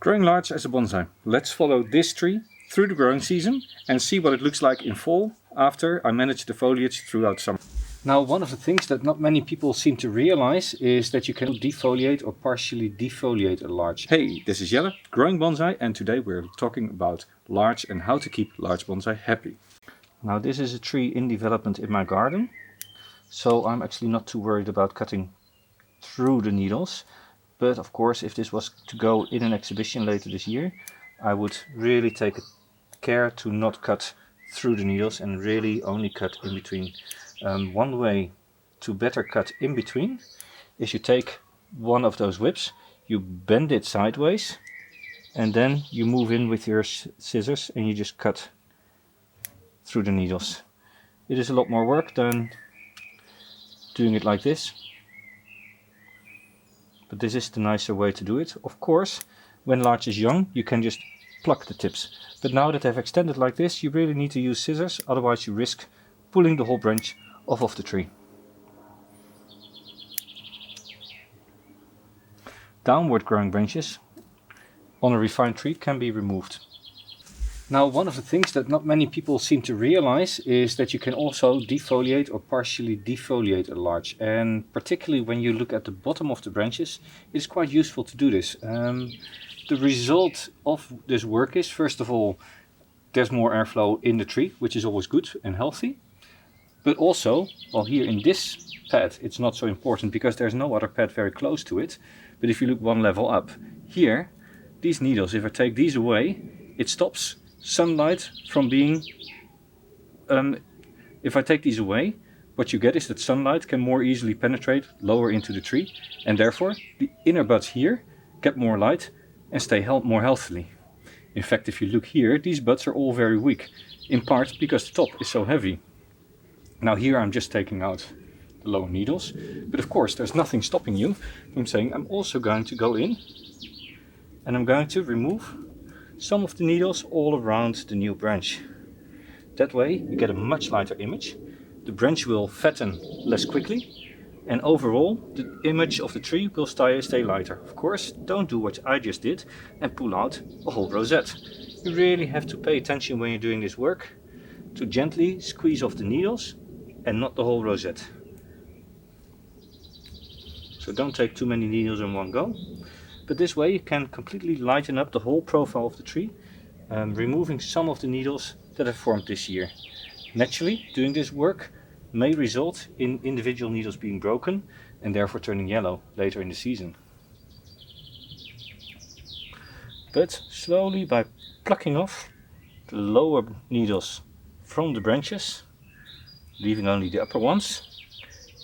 Growing larch as a bonsai. Let's follow this tree through the growing season and see what it looks like in fall after I manage the foliage throughout summer. Now, one of the things that not many people seem to realize is that you can defoliate or partially defoliate a larch. Hey, this is Jelle, growing bonsai, and today we're talking about larch and how to keep larch bonsai happy. Now, this is a tree in development in my garden, so I'm actually not too worried about cutting through the needles. But of course, if this was to go in an exhibition later this year, I would really take care to not cut through the needles and really only cut in between. One way to better cut in between is you take one of those whips, you bend it sideways, and then you move in with your scissors and you just cut through the needles. It is a lot more work than doing it like this. But this is the nicer way to do it. Of course, when larch is young, you can just pluck the tips. But now that they've extended like this, you really need to use scissors, otherwise you risk pulling the whole branch off of the tree. Downward growing branches on a refined tree can be removed. Now, one of the things that not many people seem to realize is that you can also defoliate or partially defoliate a larch, and particularly when you look at the bottom of the branches, it's quite useful to do this. The result of this work is, first of all, there's more airflow in the tree, which is always good and healthy. But also, well, here in this pad it's not so important because there's no other pad very close to it. But if you look one level up, here, these needles, if I take these away, it stops sunlight from being, if I take these away, what you get is that sunlight can more easily penetrate lower into the tree, and therefore the inner buds here get more light and stay more healthily. In fact, if you look here, these buds are all very weak, in part because the top is so heavy. Now here I'm just taking out the lower needles, but of course there's nothing stopping you from saying I'm also going to go in and I'm going to remove some of the needles all around the new branch. That way you get a much lighter image, the branch will fatten less quickly, and overall the image of the tree will stay lighter. Of course, don't do what I just did and pull out a whole rosette. You really have to pay attention when you're doing this work to gently squeeze off the needles and not the whole rosette. So don't take too many needles in one go. But this way you can completely lighten up the whole profile of the tree, removing some of the needles that have formed this year. Naturally, doing this work may result in individual needles being broken and therefore turning yellow later in the season. But slowly, by plucking off the lower needles from the branches, leaving only the upper ones,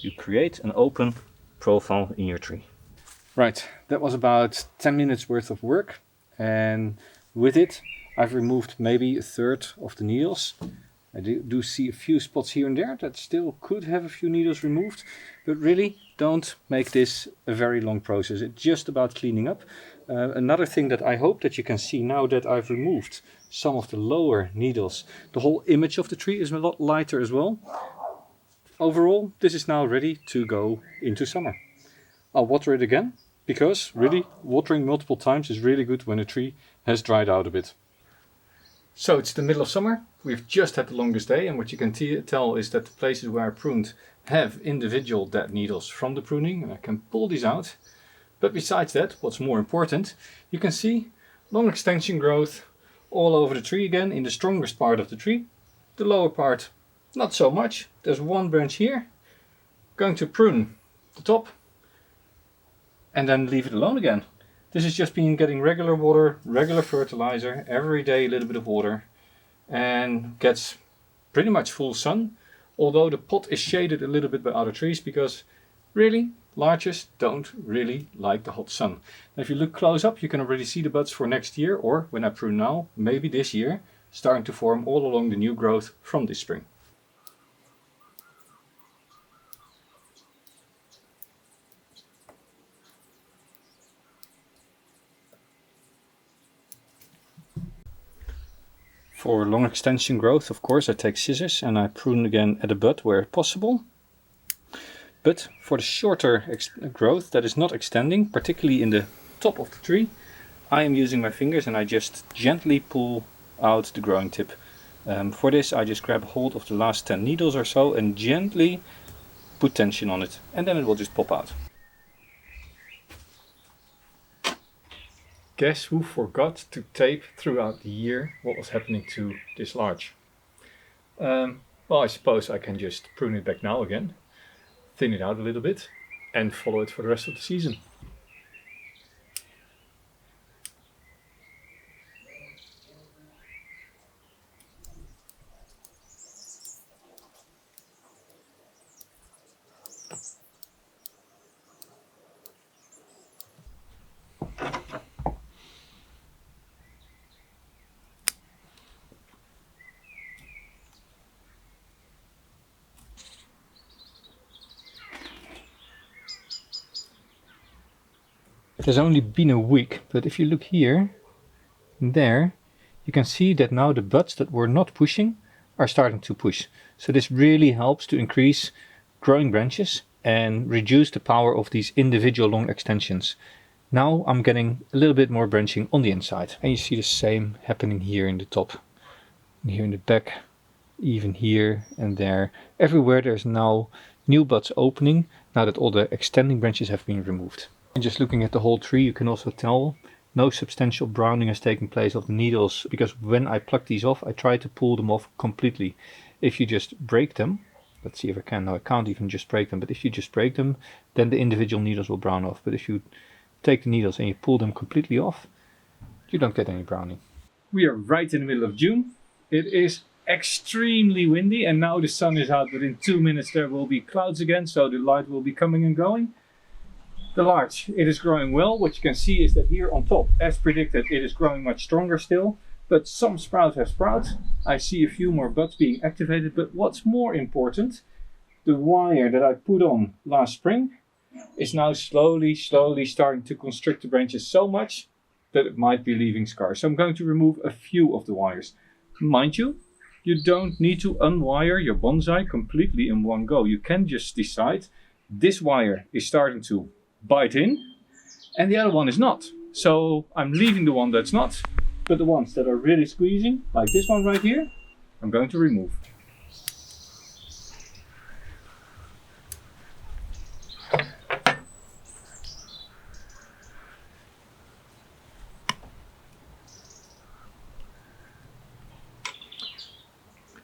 you create an open profile in your tree. Right, that was about 10 minutes worth of work, and with it I've removed maybe a third of the needles. I do see a few spots here and there that still could have a few needles removed, but really don't make this a very long process. It's just about cleaning up. Another thing that I hope that you can see now that I've removed some of the lower needles, the whole image of the tree is a lot lighter as well. Overall, this is now ready to go into summer. I'll water it again, because really watering multiple times is really good when a tree has dried out a bit. So it's the middle of summer, we've just had the longest day, and what you can tell is that the places where I pruned have individual dead needles from the pruning, and I can pull these out. But besides that, what's more important, you can see long extension growth all over the tree again in the strongest part of the tree. The lower part, not so much. There's one branch here, going to prune the top and then leave it alone again. This has just been getting regular water, regular fertilizer, every day a little bit of water, and gets pretty much full sun, although the pot is shaded a little bit by other trees because really larches don't really like the hot sun. Now, if you look close up, you can already see the buds for next year, or when I prune now, maybe this year, starting to form all along the new growth from this spring. For long extension growth, of course, I take scissors and I prune again at the bud where possible. But for the shorter growth that is not extending, particularly in the top of the tree, I am using my fingers and I just gently pull out the growing tip. For this I just grab hold of the last 10 needles or so and gently put tension on it, and then it will just pop out. Guess who forgot to tape throughout the year what was happening to this larch? Well, I suppose I can just prune it back now again, thin it out a little bit, and follow it for the rest of the season. It has only been a week, but if you look here and there, you can see that now the buds that were not pushing are starting to push. So this really helps to increase growing branches and reduce the power of these individual long extensions. Now I'm getting a little bit more branching on the inside. And you see the same happening here in the top, and here in the back, even here and there. Everywhere there's now new buds opening now that all the extending branches have been removed. And just looking at the whole tree, you can also tell no substantial browning has taken place of the needles, because when I pluck these off, I try to pull them off completely. If you just break them, let's see if I can, no I can't even just break them, but if you just break them, then the individual needles will brown off. But if you take the needles and you pull them completely off, you don't get any browning. We are right in the middle of June. It is extremely windy and now the sun is out. Within 2 minutes there will be clouds again, so the light will be coming and going. The larch, it is growing well. What you can see is that here on top, as predicted, it is growing much stronger still, but some sprouts have sprouted. I see a few more buds being activated, but what's more important, the wire that I put on last spring is now slowly starting to constrict the branches so much that it might be leaving scars. So I'm going to remove a few of the wires. Mind you, you don't need to unwire your bonsai completely in one go. You can just decide this wire is starting to bite in and the other one is not. So I'm leaving the one that's not, but the ones that are really squeezing, like this one right here, I'm going to remove.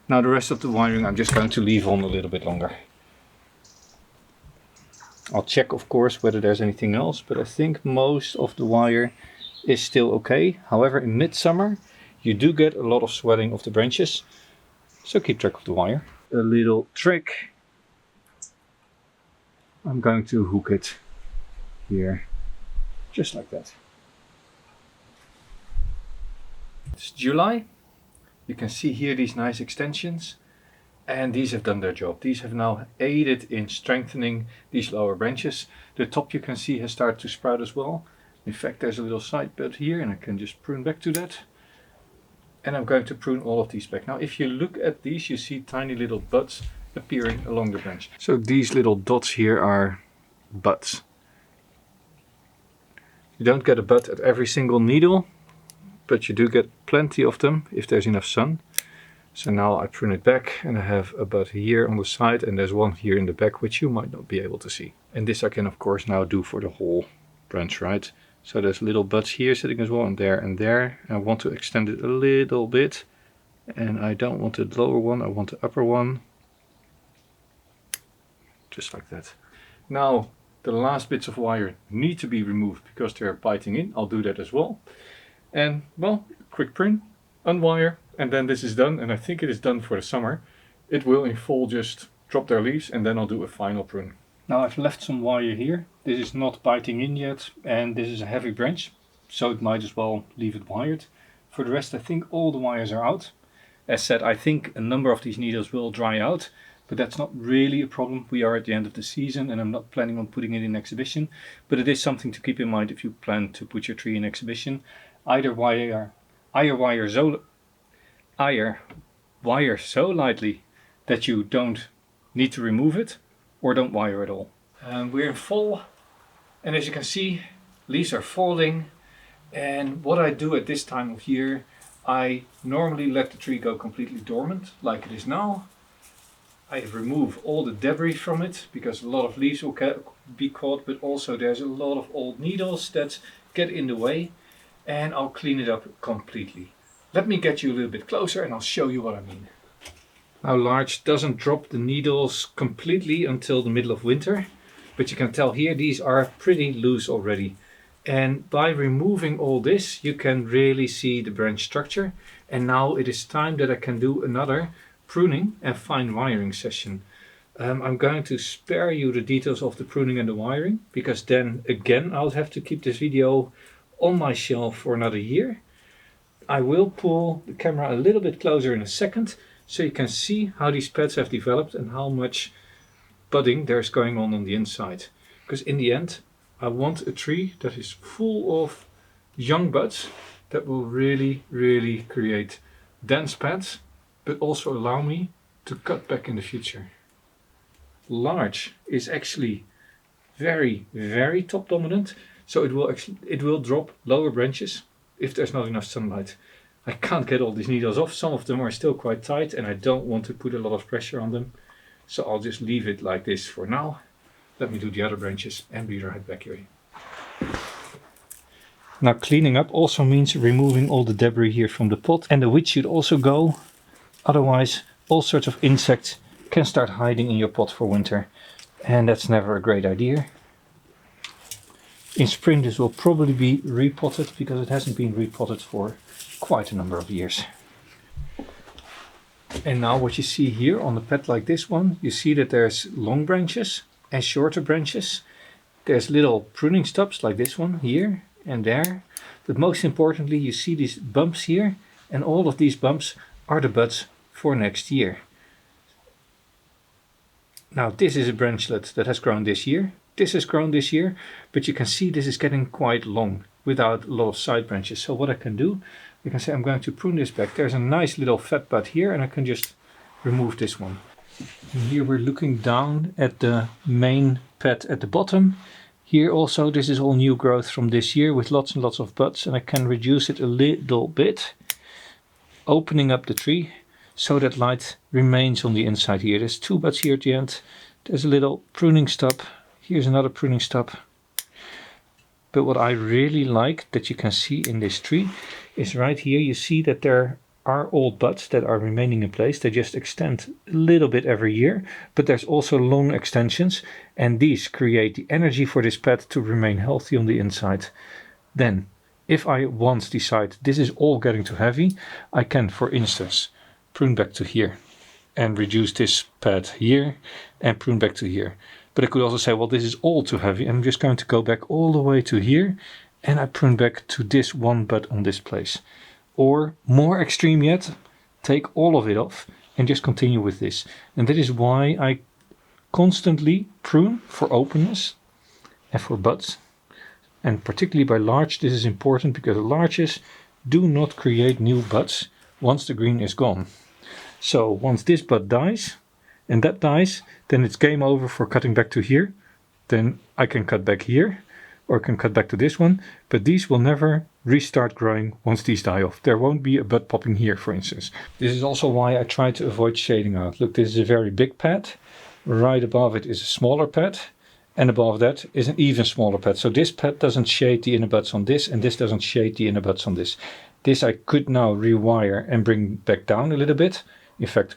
Now the rest of the wiring I'm just going to leave on a little bit longer. I'll check of course whether there's anything else, but I think most of the wire is still okay. However, in midsummer you do get a lot of swelling of the branches, so keep track of the wire. A little trick. I'm going to hook it here, just like that. It's July. You can see here these nice extensions, and these have done their job. These have now aided in strengthening these lower branches. The top you can see has started to sprout as well. In fact, there's a little side bud here and I can just prune back to that. And I'm going to prune all of these back. Now if you look at these, you see tiny little buds appearing along the branch. So these little dots here are buds. You don't get a bud at every single needle, but you do get plenty of them if there's enough sun. So now I prune it back and I have a bud here on the side and there's one here in the back which you might not be able to see. And this I can of course now do for the whole branch, right? So there's little buds here sitting as well, and there and there. I want to extend it a little bit, and I don't want the lower one, I want the upper one. Just like that. Now the last bits of wire need to be removed because they're biting in. I'll do that as well. And well, quick prune, unwire, and then this is done, and I think it is done for the summer. It will in fall just drop their leaves and then I'll do a final prune. Now I've left some wire here. This is not biting in yet and this is a heavy branch, so it might as well leave it wired. For the rest I think all the wires are out. As said, I think a number of these needles will dry out, but that's not really a problem. We are at the end of the season and I'm not planning on putting it in exhibition, but it is something to keep in mind if you plan to put your tree in exhibition. Either wire so lightly that you don't need to remove it, or don't wire at all. We're in fall, and as you can see, leaves are falling And what I do at this time of year, I normally let the tree go completely dormant, like it is now. I remove all the debris from it, because a lot of leaves will be caught, but also there's a lot of old needles that get in the way, and I'll clean it up completely. Let me get you a little bit closer and I'll show you what I mean. Now, larch doesn't drop the needles completely until the middle of winter, but you can tell here these are pretty loose already. And by removing all this, you can really see the branch structure. And now it is time that I can do another pruning and fine wiring session. I'm going to spare you the details of the pruning and the wiring, because then again I'll have to keep this video on my shelf for another year. I will pull the camera a little bit closer in a second, so you can see how these pads have developed and how much budding there's going on the inside. Because in the end, I want a tree that is full of young buds that will really create dense pads, but also allow me to cut back in the future. Larch is actually very top dominant, so it will drop lower branches if there's not enough sunlight. I can't get all these needles off. Some of them are still quite tight and I don't want to put a lot of pressure on them, so I'll just leave it like this for now. Let me do the other branches and be right back here. Now, cleaning up also means removing all the debris here from the pot, and the weeds should also go, otherwise all sorts of insects can start hiding in your pot for winter, and that's never a great idea. In spring this will probably be repotted, because it hasn't been repotted for quite a number of years. And now what you see here on a pad like this one, you see that there's long branches and shorter branches. There's little pruning stubs like this one here and there, but most importantly you see these bumps here, and all of these bumps are the buds for next year. Now this is a branchlet that has grown this year, this has grown this year, but you can see this is getting quite long without a lot of side branches. So what I can do, I can say I'm going to prune this back. There's a nice little fat bud here, and I can just remove this one. And here we're looking down at the main pad at the bottom. Here also this is all new growth from this year with lots and lots of buds, and I can reduce it a little bit, opening up the tree so that light remains on the inside here. There's 2 buds here at the end. There's a little pruning stub. Here's another pruning stub. But what I really like that you can see in this tree is right here you see that there are old buds that are remaining in place. They just extend a little bit every year, but there's also long extensions, and these create the energy for this pad to remain healthy on the inside. Then, if I once decide this is all getting too heavy, I can, for instance, prune back to here and reduce this pad here and prune back to here. But I could also say, well, this is all too heavy. I'm just going to go back all the way to here and I prune back to this one bud on this place. Or more extreme yet, take all of it off and just continue with this. And that is why I constantly prune for openness and for buds. And particularly by larch, this is important because larches do not create new buds once the green is gone. So once this bud dies, and that dies, then it's game over for cutting back to here. Then I can cut back here, or I can cut back to this one, but these will never restart growing once these die off. There won't be a bud popping here, for instance. This is also why I try to avoid shading out. Look, this is a very big pad. Right above it is a smaller pad, and above that is an even smaller pad. So this pad doesn't shade the inner buds on this, and this doesn't shade the inner buds on this. This I could now rewire and bring back down a little bit. In fact,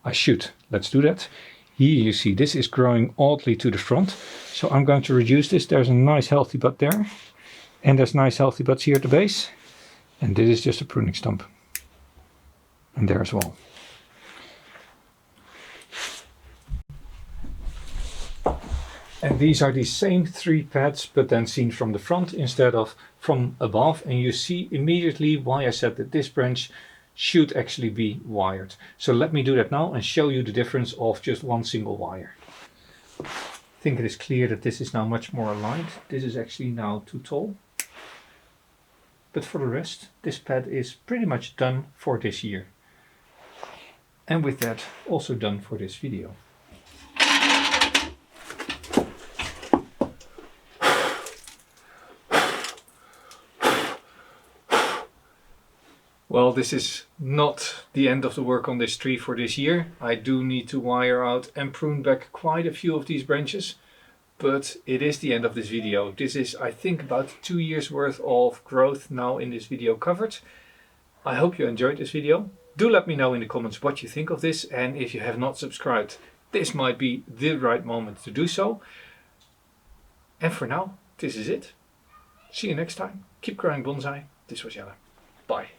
I should. Let's do that. Here you see this is growing oddly to the front, so I'm going to reduce this. There's a nice healthy bud there, and there's nice healthy buds here at the base, and this is just a pruning stump, and there as well. And these are the same 3 pads, but then seen from the front instead of from above, and you see immediately why I said that this branch should actually be wired. So let me do that now and show you the difference of just one single wire. I think it is clear that this is now much more aligned. This is actually now too tall. But for the rest, this pad is pretty much done for this year. And with that, also done for this video. Well, this is not the end of the work on this tree for this year. I do need to wire out and prune back quite a few of these branches, but it is the end of this video. This is, I think, about 2 years worth of growth now in this video covered. I hope you enjoyed this video. Do let me know in the comments what you think of this, and if you have not subscribed, this might be the right moment to do so. And for now, this is it. See you next time. Keep growing bonsai. This was Jelle. Bye.